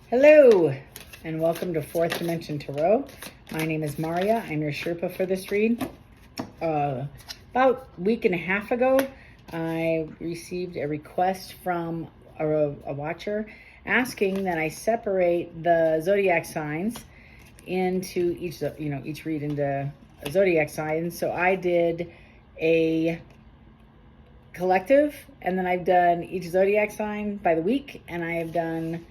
Hello, and welcome to Fourth Dimension Tarot. My name is Maria. I'm your Sherpa for this read. About a week and a half ago, I received a request from a watcher asking that I separate the zodiac signs into each read into a zodiac sign. So I did a collective, and then I've done each zodiac sign by the week, and I have done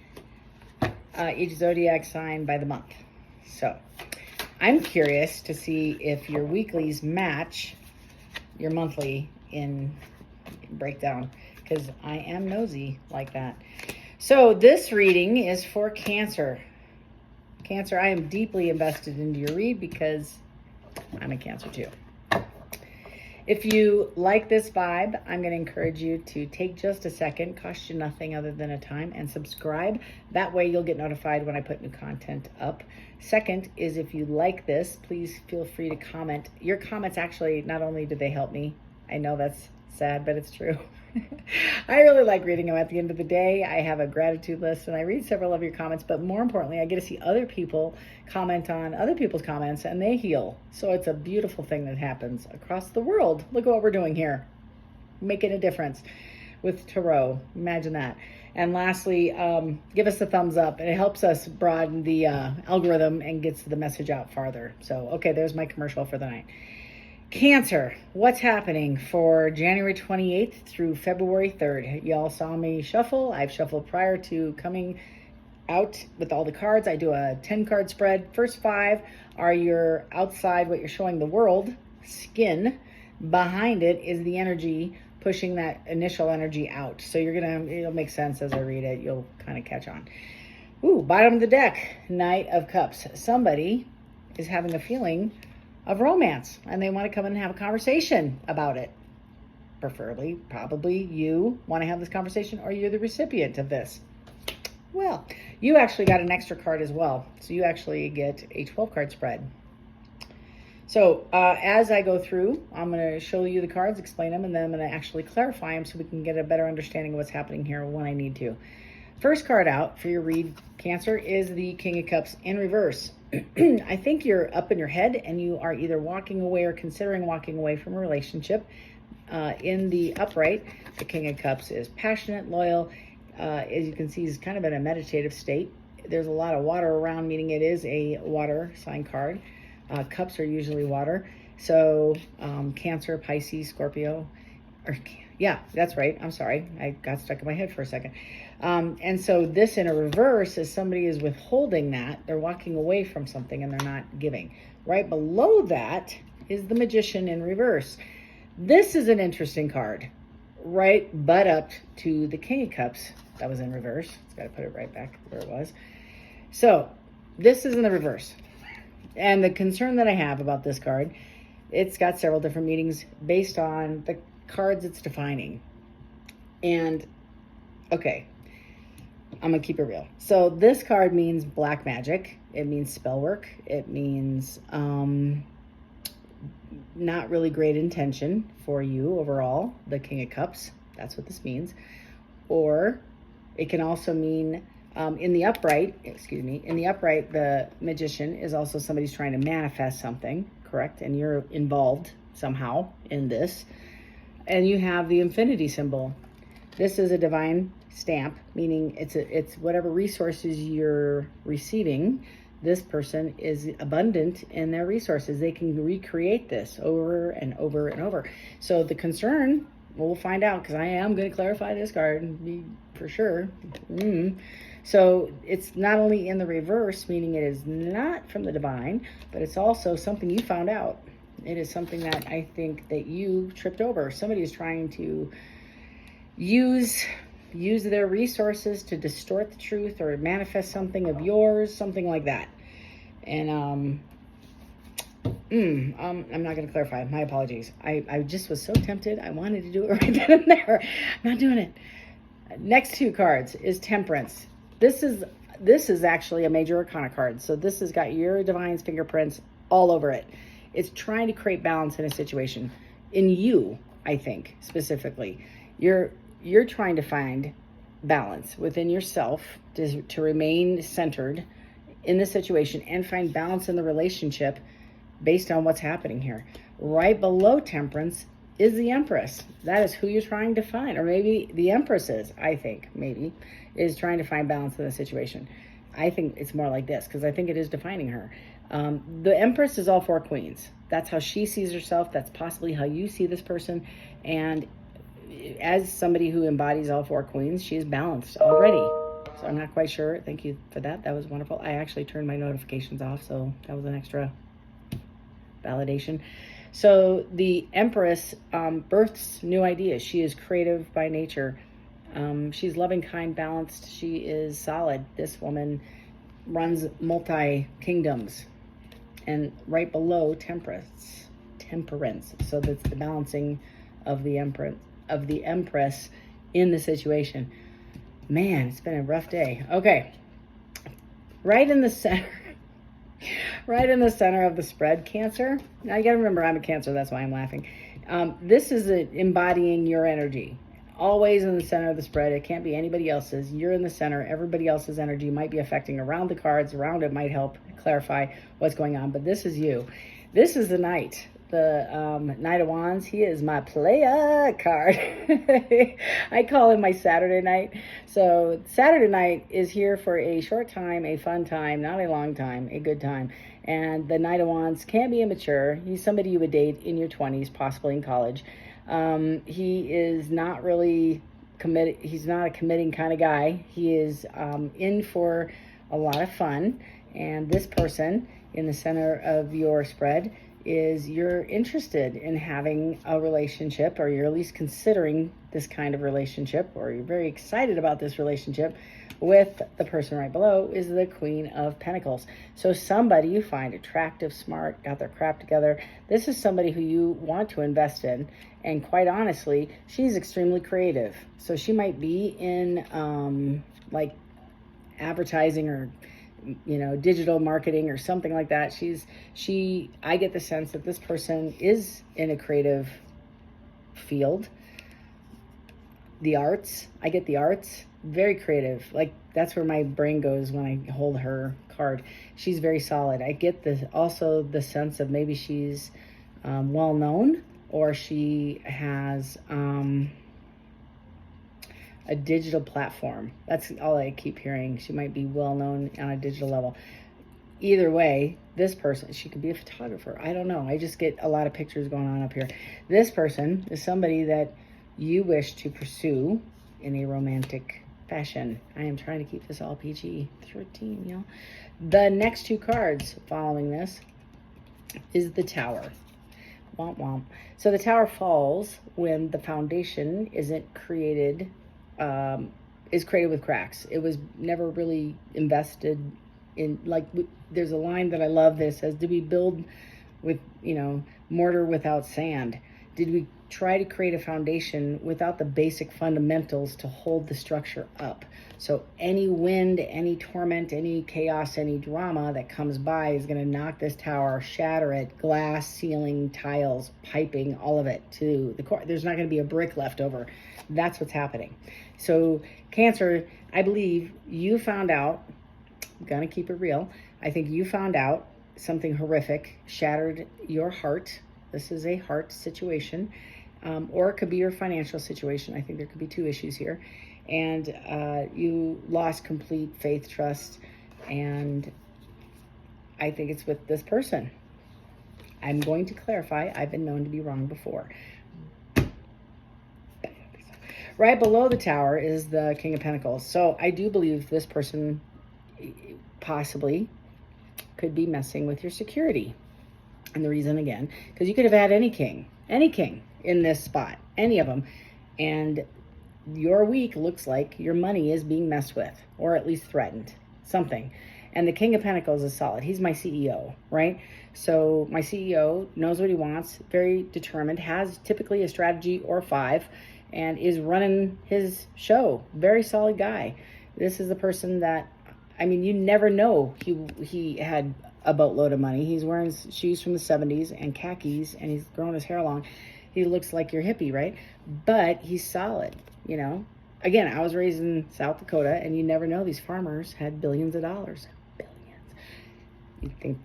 each zodiac sign by the month. So I'm curious to see if your weeklies match your monthly in breakdown, because I am nosy like that. So this reading is for Cancer. Cancer, I am deeply invested into your read because I'm a Cancer too. If you like this vibe, I'm going to encourage you to take just a second, cost you nothing other than a time, and subscribe. That way you'll get notified when I put new content up. Second is, if you like this, please feel free to comment. Your comments actually, not only do they help me, I know that's sad, but it's true. I really like reading them. At the end of the day, I have a gratitude list and I read several of your comments, but more importantly, I get to see other people comment on other people's comments and they heal. So it's a beautiful thing that happens across the world. Look at what we're doing here, making a difference with tarot. Imagine that. And lastly, give us a thumbs up, and it helps us broaden the algorithm and gets the message out farther. So, okay, there's my commercial for the night. Cancer, what's happening for January 28th through February 3rd? Y'all saw me shuffle. I've shuffled prior to coming out with all the cards. I do a 10-card spread. First 5 are your outside, what you're showing the world, skin. Behind it is the energy pushing that initial energy out. So it'll make sense as I read it. You'll kind of catch on. Ooh, bottom of the deck, Knight of Cups. Somebody is having a feeling of romance, and they want to come in and have a conversation about it. Preferably, probably you want to have this conversation, or you're the recipient of this. Well, you actually got an extra card as well. So you actually get a 12-card spread. So as I go through, I'm going to show you the cards, explain them, and then I'm going to actually clarify them so we can get a better understanding of what's happening here when I need to. First card out for your read, Cancer, is the King of Cups in reverse. I think you're up in your head and you are either walking away or considering walking away from a relationship. In the upright, the King of Cups is passionate, loyal. As you can see, he's kind of in a meditative state. There's a lot of water around, meaning it is a water sign card. Cups are usually water. So Cancer, Pisces, Scorpio. Yeah, that's right. I'm sorry. I got stuck in my head for a second. And so this in a reverse is somebody is withholding that. They're walking away from something and they're not giving. Right below that is the Magician in reverse. This is an interesting card. Right butt up to the King of Cups that was in reverse. It's got to put it right back where it was. So this is in the reverse. And the concern that I have about this card, it's got several different meanings based on the cards it's defining. And okay, I'm gonna keep it real. So this card means black magic. It means spell work. It means not really great intention for you overall, the King of Cups. That's what this means. Or it can also mean in the upright, the Magician is also somebody's trying to manifest something, correct? And you're involved somehow in this. And you have the infinity symbol. This is a divine stamp, meaning it's whatever resources you're receiving. This person is abundant in their resources. They can recreate this over and over and over. So the concern, we'll find out, because I am going to clarify this card and be for sure. So it's not only in the reverse, meaning it is not from the divine, but it's also something you found out. It is something that I think that you tripped over. Somebody is trying to use their resources to distort the truth or manifest something of yours, something like that. And I'm not going to clarify. My apologies. I just was so tempted. I wanted to do it right then and there. I'm not doing it. Next 2 cards is Temperance. This is actually a major arcana card. So this has got your divine's fingerprints all over it. It's trying to create balance in a situation. In you, I think, specifically. You're trying to find balance within yourself to remain centered in the situation and find balance in the relationship based on what's happening here. Right below temperance is the Empress. That is who you're trying to find. Or maybe the Empress is, I think, maybe, is trying to find balance in the situation. I think it's more like this, because I think it is defining her. The Empress is all four queens. That's how she sees herself. That's possibly how you see this person. And as somebody who embodies all four queens, she is balanced already. So I'm not quite sure. Thank you for that. That was wonderful. I actually turned my notifications off, so that was an extra validation. So the Empress births new ideas. She is creative by nature. She's loving, kind, balanced. She is solid. This woman runs multi-kingdoms. And right below temperance. So that's the balancing of the Empress in the situation. Man, it's been a rough day. Okay. Right in the center of the spread, Cancer. Now you gotta remember I'm a Cancer, that's why I'm laughing. This is embodying your energy. Always in the center of the spread. It can't be anybody else's. You're in the center. Everybody else's energy might be affecting around the cards. Around it might help clarify what's going on. But this is you. This is the Knight. The Knight of Wands. He is my playa card. I call him my Saturday night. So Saturday night is here for a short time, a fun time, not a long time, a good time. And the Knight of Wands can be immature. He's somebody you would date in your 20s, possibly in college. He is not really committed. He's not a committing kind of guy. He is in for a lot of fun. And this person in the center of your spread is you're interested in having a relationship, or you're at least considering this kind of relationship, or you're very excited about this relationship with the person right below is the Queen of Pentacles. So somebody you find attractive, smart, got their crap together. This is somebody who you want to invest in. And quite honestly, she's extremely creative. So she might be in like advertising or digital marketing or something like that. I get the sense that this person is in a creative field. The arts, I get the arts, very creative. Like that's where my brain goes when I hold her card. She's very solid. I get also the sense of maybe she's well known, or she has a digital platform. That's all I keep hearing. She might be well known on a digital level. Either way, this person, she could be a photographer. I don't know. I just get a lot of pictures going on up here. This person is somebody that you wish to pursue in a romantic fashion. I am trying to keep this all PG-13, y'all. The next two cards following this is the Tower. Womp womp. So the Tower falls when the foundation isn't created, is created with cracks. It was never really invested in, like, there's a line that I love that says, did we build with, mortar without sand? Did we try to create a foundation without the basic fundamentals to hold the structure up? So any wind, any torment, any chaos, any drama that comes by is going to knock this tower, shatter it, glass, ceiling, tiles, piping, all of it to the core. There's not going to be a brick left over. That's what's happening. So Cancer, I believe you found out, I'm going to keep it real, I think you found out something horrific, shattered your heart. This is a heart situation. Or it could be your financial situation. I think there could be two issues here. And you lost complete faith, trust, and I think it's with this person. I'm going to clarify. I've been known to be wrong before. Right below the Tower is the King of Pentacles. So I do believe this person possibly could be messing with your security. And the reason, again, because you could have had any king in this spot, any of them, and your week looks like your money is being messed with, or at least threatened, something. And the King of Pentacles is solid. He's my CEO, right? So my CEO knows what he wants, very determined, has typically a strategy or five, and is running his show. Very solid guy. This is the person that, you never know. He had a boatload of money. He's wearing shoes from the 70s and khakis, and he's growing his hair long. He looks like your hippie, right? But he's solid, again, I was raised in South Dakota, and you never know, these farmers had billions of dollars. Billions. You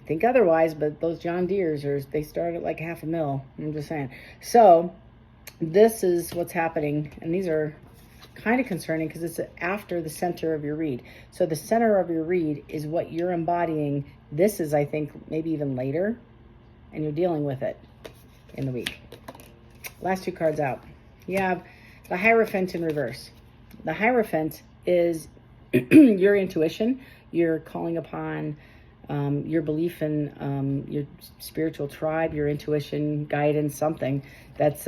think otherwise, but those John Deeres, they started at like $500,000. I'm just saying. So this is what's happening, and these are kind of concerning because it's after the center of your read. So the center of your read is what you're embodying. This is, I think, maybe even later, and you're dealing with it in the week. Last two cards out. You have the Hierophant in reverse. The Hierophant is your intuition. You're calling upon your belief in your spiritual tribe, your intuition, guidance, something that's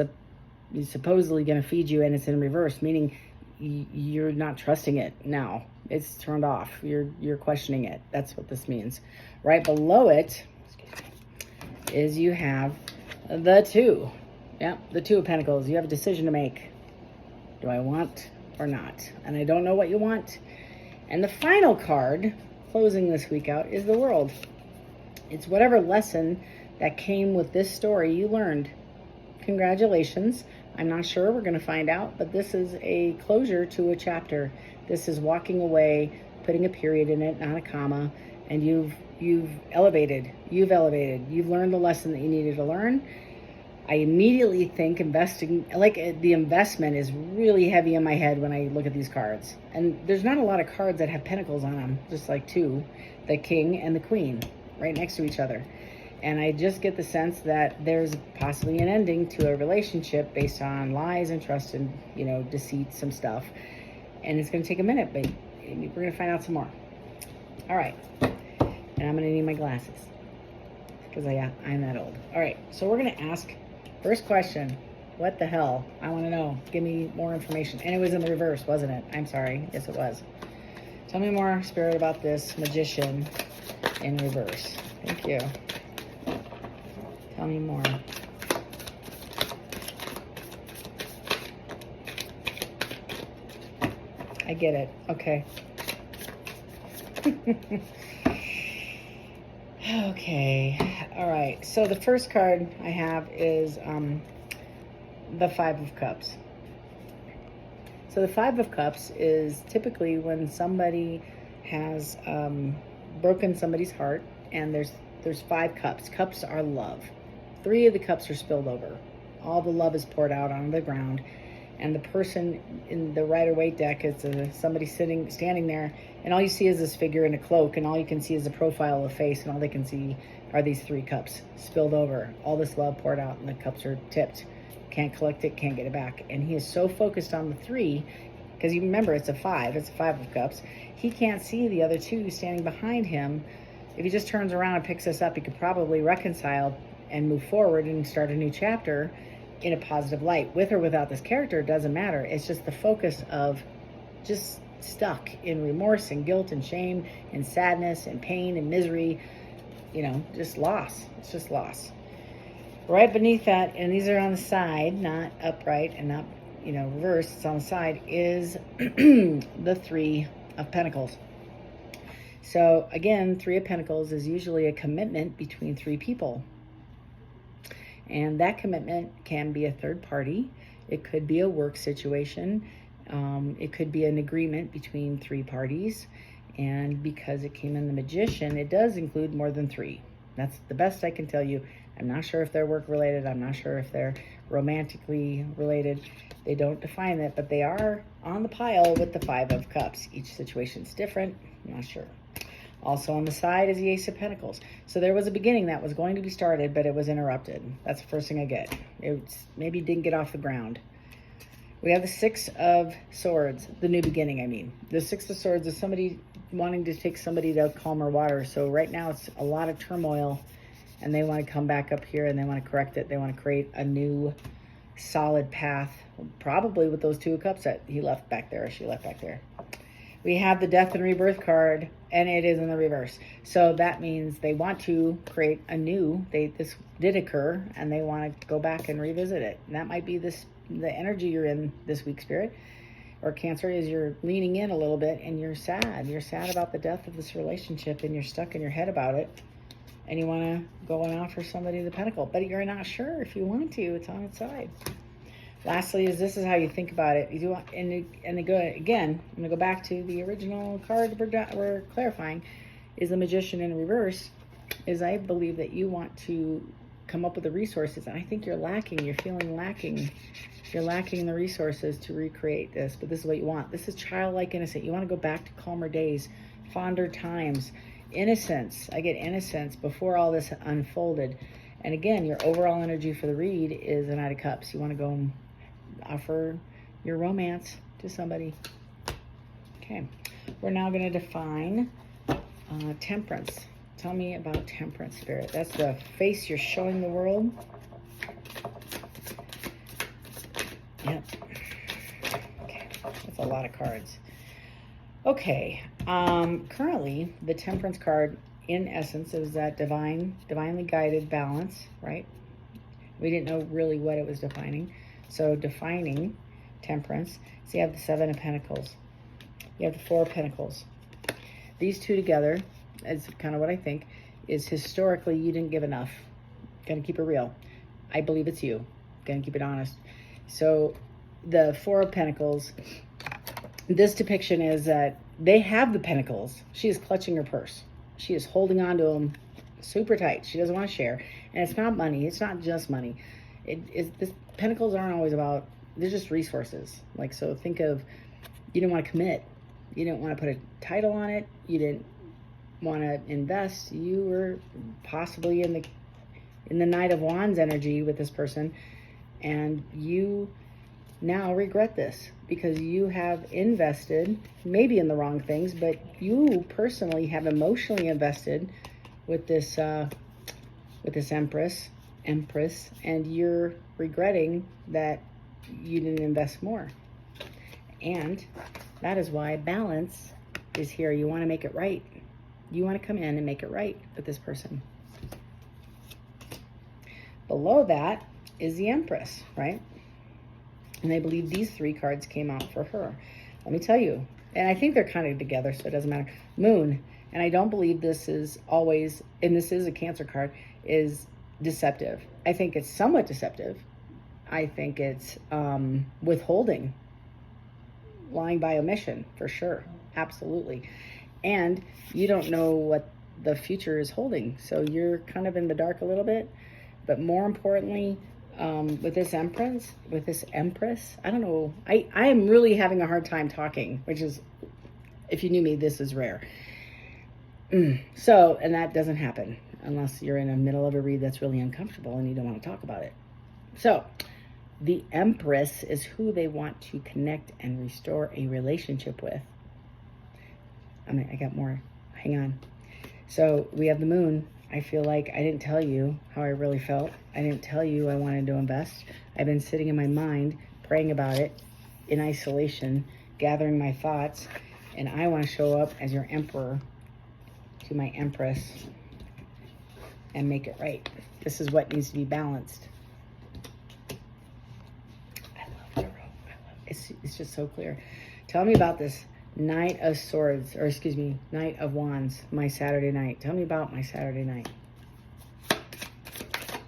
supposedly going to feed you, and it's in reverse, meaning you're not trusting it now. It's turned off. You're questioning it. That's what this means. Right below it is you have the Two. Yeah, the Two of Pentacles. You have a decision to make. Do I want or not? And I don't know what you want. And the final card, closing this week out, is the World. It's whatever lesson that came with this story you learned. Congratulations. I'm not sure. We're going to find out. But this is a closure to a chapter. This is walking away, putting a period in it, not a comma. And you've elevated. You've learned the lesson that you needed to learn. I immediately think investing, like the investment is really heavy in my head when I look at these cards. And there's not a lot of cards that have pentacles on them, just like two, the King and the Queen, right next to each other. And I just get the sense that there's possibly an ending to a relationship based on lies and trust and, deceit, some stuff. And it's going to take a minute, but we're going to find out some more. All right. And I'm going to need my glasses because I'm that old. All right. So we're going to ask, first question, what the hell? I want to know. Give me more information. And it was in the reverse, wasn't it? I'm sorry. Yes, it was. Tell me more, Spirit, about this Magician in reverse. Thank you. Tell me more. I get it. Okay. Okay. All right. So the first card I have is the Five of Cups. So the Five of Cups is typically when somebody has broken somebody's heart, and there's 5 cups. Cups are love. 3 of the cups are spilled over. All the love is poured out on the ground. And the person in the Rider-Waite deck is somebody standing there, and all you see is this figure in a cloak, and all you can see is the profile of a face, and all they can see are these 3 cups spilled over. All this love poured out, and the cups are tipped. Can't collect it, can't get it back. And he is so focused on the 3, because you remember it's a 5 of cups. He can't see the other 2 standing behind him. If he just turns around and picks this up, he could probably reconcile and move forward and start a new chapter in a positive light. With or without this character, it doesn't matter. It's just the focus of just stuck in remorse and guilt and shame and sadness and pain and misery, just loss. It's just loss. Right beneath that, and these are on the side, not upright and not, reverse, it's on the side, is the Three of Pentacles. So again, 3 of Pentacles is usually a commitment between 3 people. And that commitment can be a third party. It could be a work situation. It could be an agreement between 3 parties. And because it came in the Magician, it does include more than 3. That's the best I can tell you. I'm not sure if they're work related. I'm not sure if they're romantically related. They don't define it, but they are on the pile with the 5 of Cups. Each situation's different. I'm not sure. Also on the side is the Ace of Pentacles. So there was a beginning that was going to be started, but it was interrupted. That's the first thing I get. It maybe didn't get off the ground. We have the 6 of Swords, the new beginning, I mean. The 6 of Swords is somebody wanting to take somebody to calmer water. So right now it's a lot of turmoil, and they want to come back up here and they want to correct it. They want to create a new solid path, probably with those 2 of Cups that he left back there, or she left back there. We have the Death and Rebirth card, and it is in the reverse. So that means they want to create a new, this did occur, and they want to go back and revisit it. And that might be the energy you're in this week, Spirit, or Cancer, is you're leaning in a little bit, and you're sad. You're sad about the death of this relationship, and you're stuck in your head about it. And you want to go and offer somebody the Pentacle, but you're not sure if you want to. It's on its side. Lastly, this is how you think about it. You do want, and go again. I'm gonna go back to the original card we're clarifying. Is the Magician in reverse? Is I believe that you want to come up with the resources, and I think you're lacking. You're feeling lacking. You're lacking the resources to recreate this, but this is what you want. This is childlike innocent. You want to go back to calmer days, fonder times, innocence. I get innocence before all this unfolded. And again, your overall energy for the read is a Knight of Cups. You want to go and offer your romance to somebody. Okay, we're now going to define temperance. Tell me about temperance, Spirit. That's the face you're showing the world. Yep. Okay, that's a lot of cards. Okay, currently the temperance card in essence is that divinely guided balance, right? We didn't know really what it was defining. So defining temperance. So you have the Seven of Pentacles. You have the Four of Pentacles. These two together, is kind of what I think, is historically you didn't give enough. Gonna keep it real. I believe it's you. Gonna keep it honest. So the Four of Pentacles, this depiction is that they have the pentacles. She is clutching her purse. She is holding on to them super tight. She doesn't want to share. And it's not money. It's not just money. This pentacles aren't always about, they're just resources. Like, so think of, you didn't want to commit. You didn't want to put a title on it. You didn't want to invest. You were possibly in the Knight of Wands energy with this person. And you now regret this because you have invested maybe in the wrong things, but you personally have emotionally invested with this Empress, and you're regretting that you didn't invest more. And that is why balance is here. You want to make it right. You want to come in and make it right with this person. Below that is the Empress, right? And I believe these three cards came out for her. Let me tell you, and I think they're kind of together, so it doesn't matter. Moon, and I don't believe this is always, and this is a Cancer card, is deceptive. I think it's somewhat deceptive. I think it's withholding, lying by omission, for sure, absolutely. And you don't know what the future is holding, so you're kind of in the dark a little bit. But more importantly, with this Empress, I don't know. I am really having a hard time talking, which is, if you knew me, this is rare. So, and that doesn't happen unless you're in the middle of a read that's really uncomfortable and you don't want to talk about it. So, the Empress is who they want to connect and restore a relationship with. I got more. Hang on. So, we have the Moon. I feel like I didn't tell you how I really felt. I didn't tell you I wanted to invest. I've been sitting in my mind, praying about it, in isolation, gathering my thoughts, and I want to show up as your Emperor to my Empress and make it right. This is what needs to be balanced. I love Tarot. It's just so clear. Tell me about this Knight of Swords, or excuse me, Knight of Wands, my Saturday night. Tell me about my Saturday night.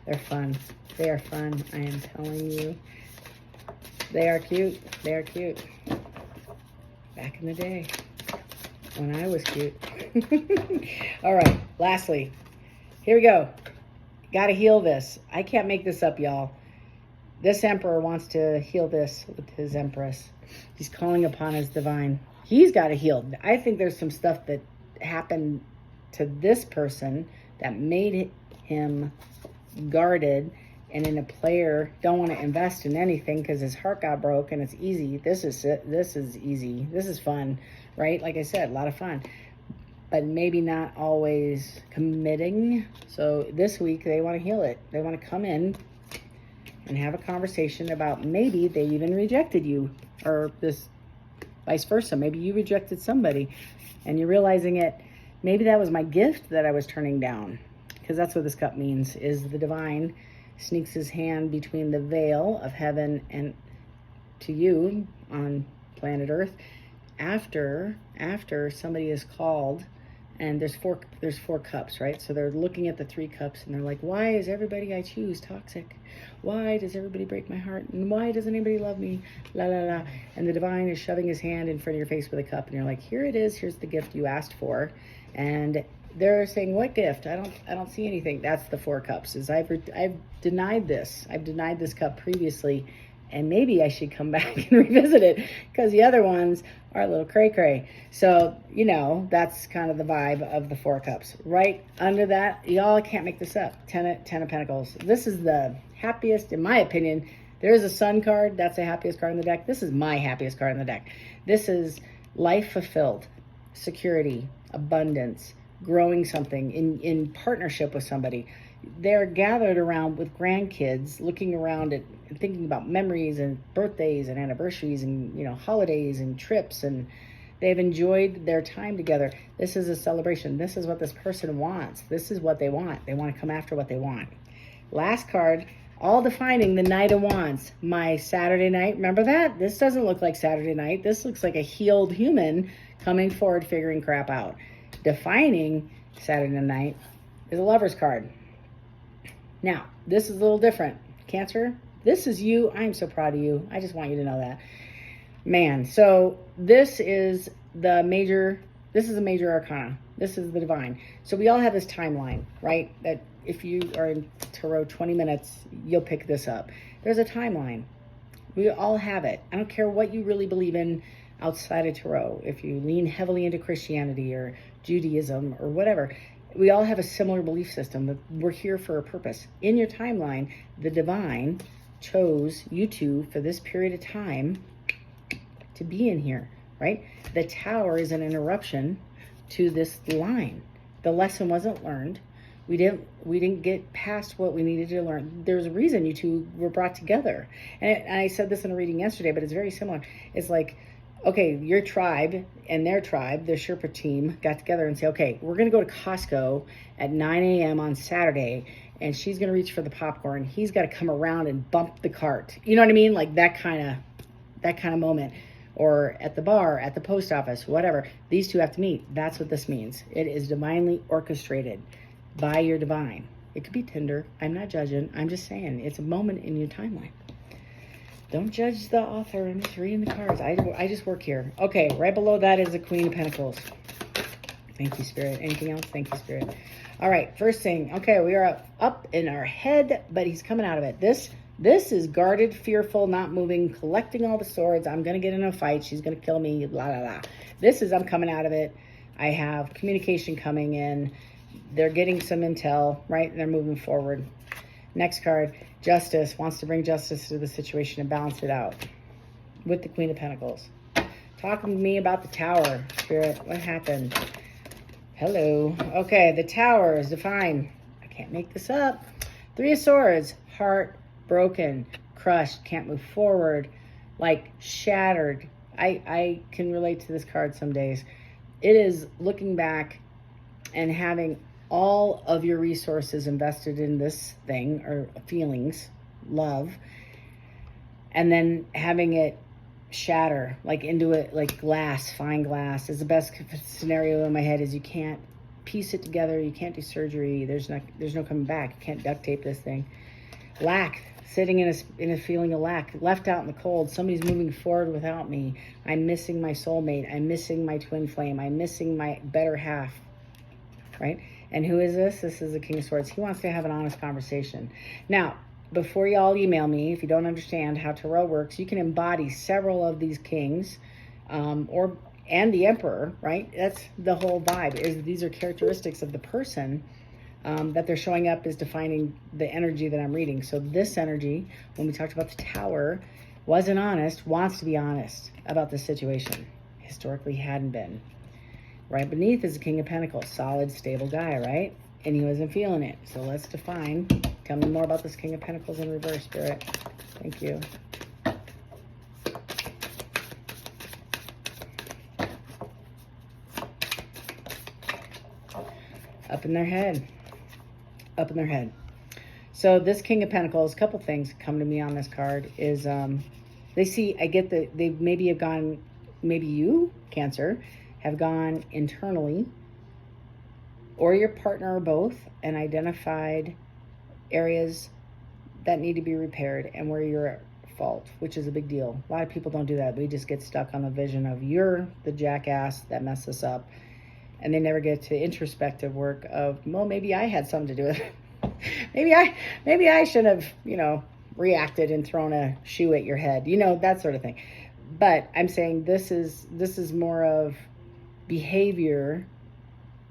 They're fun. They are fun. I am telling you. They are cute. They are cute. Back in the day when I was cute. All right. Lastly, here we go. Got to heal this. I can't make this up, y'all. This Emperor wants to heal this with his Empress. He's calling upon his divine. He's got to heal. I think there's some stuff that happened to this person that made him guarded and in a player don't want to invest in anything because his heart got broke and it's easy. This is easy. This is fun, right? Like I said, a lot of fun, but maybe not always committing. So this week they want to heal it. They want to come in and have a conversation about maybe they even rejected you, or this vice versa. Maybe you rejected somebody and you're realizing it. Maybe that was my gift that I was turning down, because that's what this cup means, is the divine sneaks his hand between the veil of heaven and to you on planet Earth after somebody is called And there's four cups, right? So they're looking at the 3 cups and they're like, why is everybody I choose toxic? Why does everybody break my heart? And why doesn't anybody love me? La la la. And the divine is shoving his hand in front of your face with a cup, and you're like, here it is. Here's the gift you asked for. And they're saying, what gift? I don't see anything. That's the 4 cups. I've denied this. I've denied this cup previously, and maybe I should come back and revisit it, because the other ones are a little cray-cray. So, that's kind of the vibe of the 4 cups. Right under that, y'all can't make this up. Ten of Pentacles. This is the happiest, in my opinion. There is a Sun card. That's the happiest card in the deck. This is my happiest card in the deck. This is life fulfilled, security, abundance, growing something in partnership with somebody. They're gathered around with grandkids, looking around at and thinking about memories and birthdays and anniversaries and holidays and trips, and they've enjoyed their time together. This is a celebration. This is what this person wants. This is what they want. They want to come after what they want. Last card, all defining the Knight of Wands. My Saturday night, remember that? This doesn't look like Saturday night. This looks like a healed human coming forward, figuring crap out. Defining Saturday night is a Lover's card. Now, this is a little different. Cancer, this is you. I am so proud of you. I just want you to know that. Man, so this is a major arcana. This is the divine. So we all have this timeline, right? That if you are in Tarot 20 minutes, you'll pick this up. There's a timeline. We all have it. I don't care what you really believe in outside of Tarot. If you lean heavily into Christianity or Judaism or whatever, we all have a similar belief system, that we're here for a purpose. In your timeline, the divine chose you two for this period of time to be in here, right? The Tower is an interruption to this line. The lesson wasn't learned. We didn't get past what we needed to learn. There's a reason you two were brought together. And I said this in a reading yesterday, but it's very similar. It's like, okay, your tribe and their tribe, the Sherpa team, got together and said, okay, we're going to go to Costco at 9 a.m. on Saturday, and she's going to reach for the popcorn. He's got to come around and bump the cart. You know what I mean? Like that kind of moment. Or at the bar, at the post office, whatever. These two have to meet. That's what this means. It is divinely orchestrated by your divine. It could be Tinder. I'm not judging. I'm just saying it's a moment in your timeline. Don't judge the author. I'm just reading the cards. I just work here. Okay, right below that is the Queen of Pentacles. Thank you, Spirit. Anything else? Thank you, Spirit. All right, first thing. Okay, we are up in our head, but he's coming out of it. This is guarded, fearful, not moving, collecting all the swords. I'm going to get in a fight. She's going to kill me, blah, blah, blah. This is I'm coming out of it. I have communication coming in. They're getting some intel, right? And they're moving forward. Next card, Justice, wants to bring justice to the situation and balance it out with the Queen of Pentacles. Talking to me about the Tower, Spirit. What happened? Hello. Okay, the Tower is defined. I can't make this up. 3 of Swords, heart broken, crushed, can't move forward, like shattered. I can relate to this card some days. It is looking back and having all of your resources invested in this thing, or feelings, love, and then having it shatter, like into it, like glass, fine glass. Is the best scenario in my head. Is you can't piece it together, you can't do surgery, there's no coming back, you can't duct tape this thing. Lack, sitting in a feeling of lack, left out in the cold. Somebody's moving forward without me. I'm missing my soulmate. I'm missing my twin flame. I'm missing my better half, right? And who is this? This is the King of Swords. He wants to have an honest conversation. Now, before y'all email me, if you don't understand how Tarot works, you can embody several of these kings, and the Emperor, right? That's the whole vibe. These are characteristics of the person that they're showing up is defining the energy that I'm reading. So this energy, when we talked about the Tower, wasn't honest, wants to be honest about the situation. Historically hadn't been. Right beneath is the King of Pentacles, solid, stable guy, right? And he wasn't feeling it. So let's define. Tell me more about this King of Pentacles in reverse, Spirit. Thank you. Up in their head. Up in their head. So this King of Pentacles, a couple things come to me on this card is they see, I get that they maybe have gone, maybe you, Cancer, have gone internally or your partner or both, and identified areas that need to be repaired and where you're at fault, which is a big deal. A lot of people don't do that. We just get stuck on the vision of you're the jackass that messed us up, and they never get to introspective work of, well, maybe I had something to do with it. maybe I should have, reacted and thrown a shoe at your head, that sort of thing. But I'm saying this is more of behavior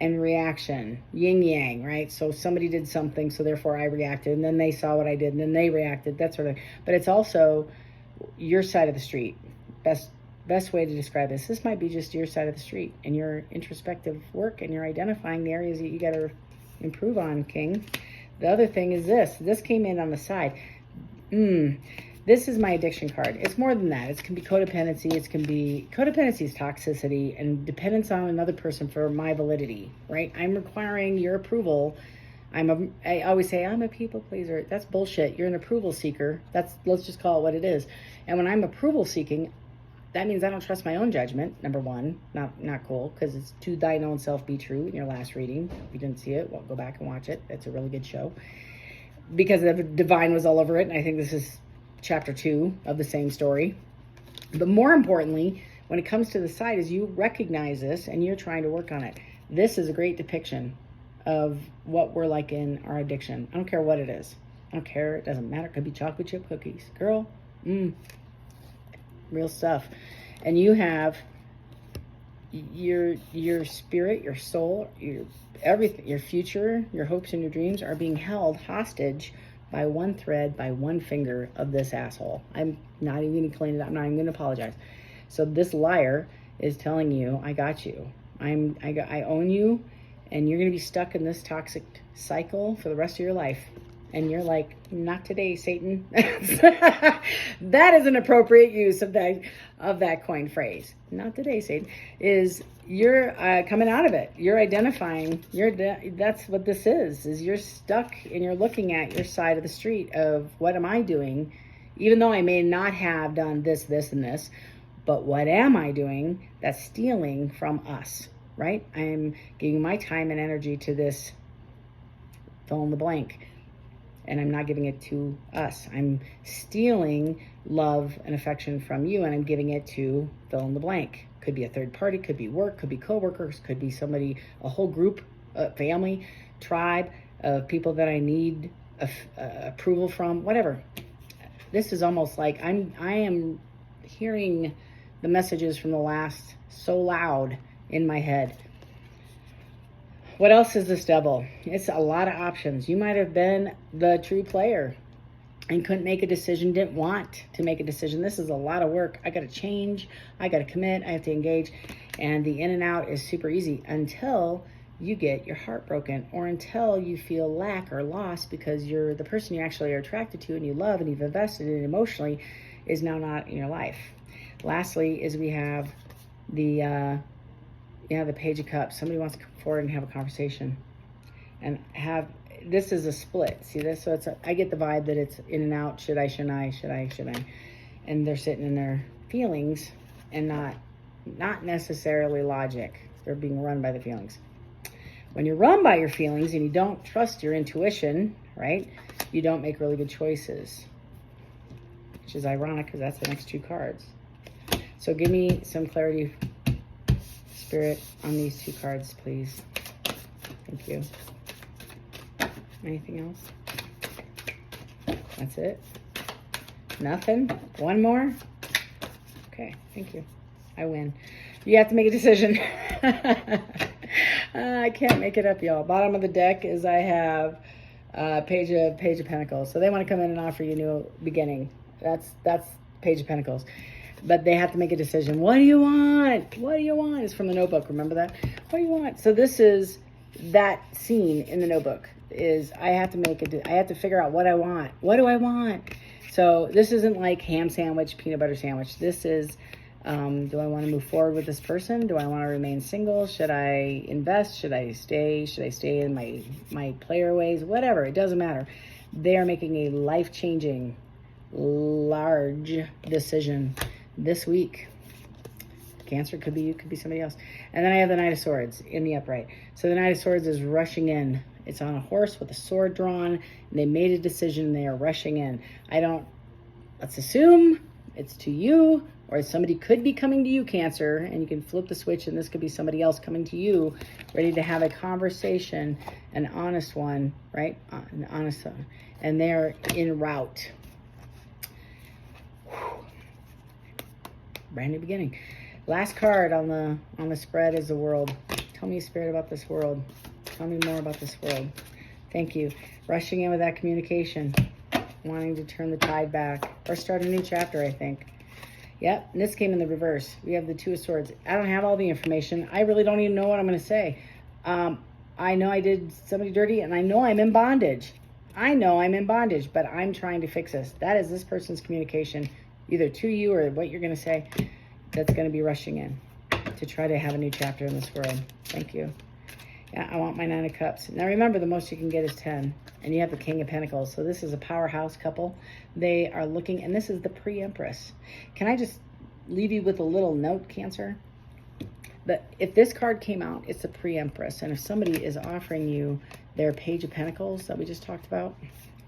and reaction, yin yang, right? So somebody did something, so therefore I reacted, and then they saw what I did, and then they reacted, that sort of thing. But it's also your side of the street. Best way to describe this might be just your side of the street and your introspective work, and you're identifying the areas that you got to improve on, King. The other thing is this came in on the side. This is my addiction card. It's more than that. It can be codependency. Codependency is toxicity and dependence on another person for my validity, right? I'm requiring your approval. I always say I'm a people pleaser. That's bullshit. You're an approval seeker. Let's just call it what it is. And when I'm approval seeking, that means I don't trust my own judgment. Number one, not cool, because it's to thine own self be true in your last reading. If you didn't see it, well, go back and watch it. It's a really good show. Because the divine was all over it, and I think this is chapter 2 of the same story. But more importantly, when it comes to the side, is you recognize this and you're trying to work on it. This is a great depiction of what we're like in our addiction. I don't care what it is. I don't care. It doesn't matter. It could be chocolate chip cookies. Girl, real stuff. And you have your spirit, your soul, your everything, your future, your hopes and your dreams are being held hostage by one thread, by one finger of this asshole. I'm not even going to clean it up. I'm not even going to apologize. So this liar is telling you, I got you. I own you, and you're going to be stuck in this toxic cycle for the rest of your life. And you're like, not today, Satan. That is an appropriate use of that coin phrase. Not today, Satan. You're coming out of it. You're identifying. That's what this is you're stuck and you're looking at your side of the street of what am I doing, even though I may not have done this, and this, but what am I doing that's stealing from us, right? I'm giving my time and energy to this fill in the blank. And I'm not giving it to us. I'm stealing love and affection from you, and I'm giving it to fill in the blank. Could be a third party, could be work, could be coworkers, could be somebody, a whole group, family, tribe of people that I need approval from, whatever. This is almost like I am hearing the messages from the last so loud in my head. What else is this double? It's a lot of options. You might have been the true player and couldn't make a decision, didn't want to make a decision. This is a lot of work. I got to change. I got to commit. I have to engage. And the in and out is super easy until you get your heart broken, or until you feel lack or loss because the person you actually are attracted to and you love and you've invested in emotionally is now not in your life. Lastly is we have the Page of Cups. Somebody wants to come forward and have a conversation and this is a split. See this? So I get the vibe that it's in and out. Should I? And they're sitting in their feelings and not necessarily logic. They're being run by the feelings. When you're run by your feelings and you don't trust your intuition, right? You don't make really good choices, which is ironic because that's the next 2 cards. So give me some clarity, Spirit, on these 2 cards, please. Thank you. Anything else? That's it? Nothing? One more? Okay, thank you. I win. You have to make a decision. I can't make it up, y'all. Bottom of the deck is I have Page of Pentacles. So they want to come in and offer you a new beginning. That's Page of Pentacles. But they have to make a decision. What do you want? What do you want? It's from the Notebook. Remember that? What do you want? So this is that scene in the Notebook. Is I have to figure out what I want. What do I want? So this isn't like ham sandwich, peanut butter sandwich. This is, do I want to move forward with this person? Do I want to remain single? Should I invest? Should I stay? Should I stay in my player ways? Whatever. It doesn't matter. They are making a life-changing, large decision this week. Cancer could be you, could be somebody else. And then I have the Knight of Swords in the upright. So the Knight of Swords is rushing in. It's on a horse with a sword drawn, and they made a decision. They are rushing in. Let's assume it's to you, or somebody could be coming to you, Cancer, and you can flip the switch, and this could be somebody else coming to you, ready to have a conversation, an honest one, right? An honest one. And they're en route. Brand new beginning. Last card on the spread is the World. Tell me, Spirit, about this world. Tell me more about this world. Thank you. Rushing in with that communication. Wanting to turn the tide back. Or start a new chapter, I think. Yep, and this came in the reverse. We have the Two of Swords. I don't have all the information. I really don't even know what I'm going to say. I know I did somebody dirty, and I know I'm in bondage. I know I'm in bondage, but I'm trying to fix this. That is this person's communication, either to you or what you're going to say, that's going to be rushing in to try to have a new chapter in this world. Thank you. Yeah, I want my 9 of Cups. Now remember, the most you can get is 10. And you have the King of Pentacles. So this is a powerhouse couple. They are looking, and this is the pre-Empress. Can I just leave you with a little note, Cancer? But if this card came out, it's a pre-Empress. And if somebody is offering you their Page of Pentacles that we just talked about,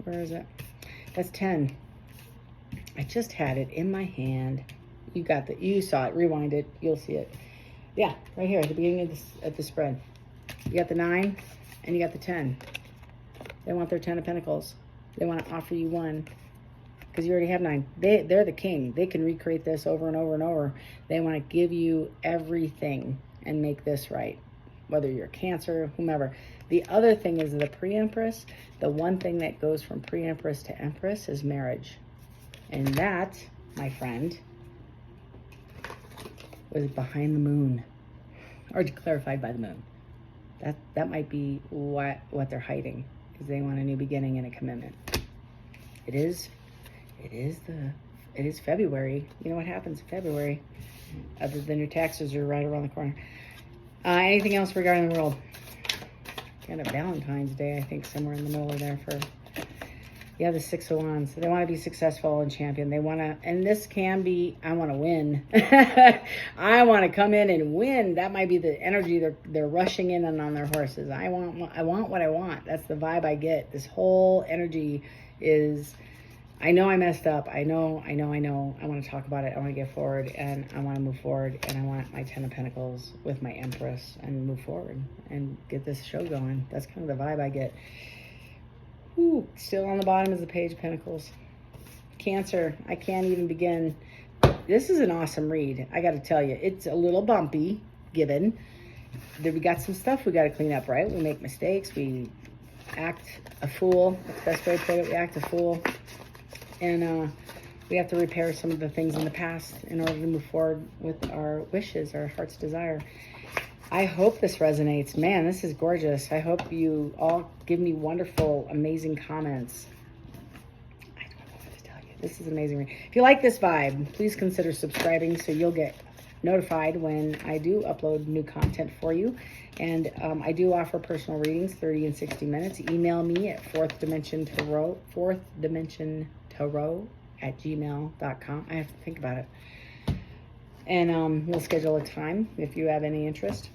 where is it? That's 10. I just had it in my hand. You saw it. Rewind it. You'll see it. Yeah, right here at the beginning of the spread. You got the 9 and you got the 10. They want their 10 of Pentacles. They want to offer you 1 because you already have 9. They're the king. They can recreate this over and over and over. They want to give you everything and make this right, whether you're Cancer, whomever. The other thing is the pre-Empress. The one thing that goes from pre-Empress to Empress is marriage. And that, my friend, was behind the moon, or clarified by the moon. That might be what they're hiding, is they want a new beginning and a commitment. It is February. You know what happens in February, other than your taxes are right around the corner. Anything else regarding the world? Kind of Valentine's Day, I think, somewhere in the middle of there for. Yeah, the 6 of Wands. So they want to be successful and champion. They want to, and this can be, I want to win. I want to come in and win. That might be the energy they're rushing in and on their horses. I want what I want. That's the vibe I get. This whole energy is, I know I messed up. I know. I want to talk about it. I want to get forward, and I want to move forward, and I want my 10 of Pentacles with my Empress and move forward and get this show going. That's kind of the vibe I get. Ooh, still on the bottom is the Page of Pentacles. Cancer, I can't even begin. This is an awesome read. I got to tell you, it's a little bumpy, given. We got some stuff we got to clean up, right? We make mistakes. We act a fool. That's the best way to put it. We act a fool. And we have to repair some of the things in the past in order to move forward with our wishes, our heart's desire. I hope this resonates. Man, this is gorgeous. I hope you all give me wonderful, amazing comments. I don't know what to tell you. This is amazing. If you like this vibe, please consider subscribing so you'll get notified when I do upload new content for you. And I do offer personal readings, 30 and 60 minutes. Email me at fourthdimensiontarot@gmail.com. I have to think about it. And we'll schedule a time if you have any interest.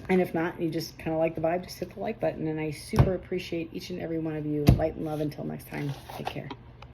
And if not, you just kind of like the vibe, just hit the like button. And I super appreciate each and every one of you. Light and love until next time. Take care.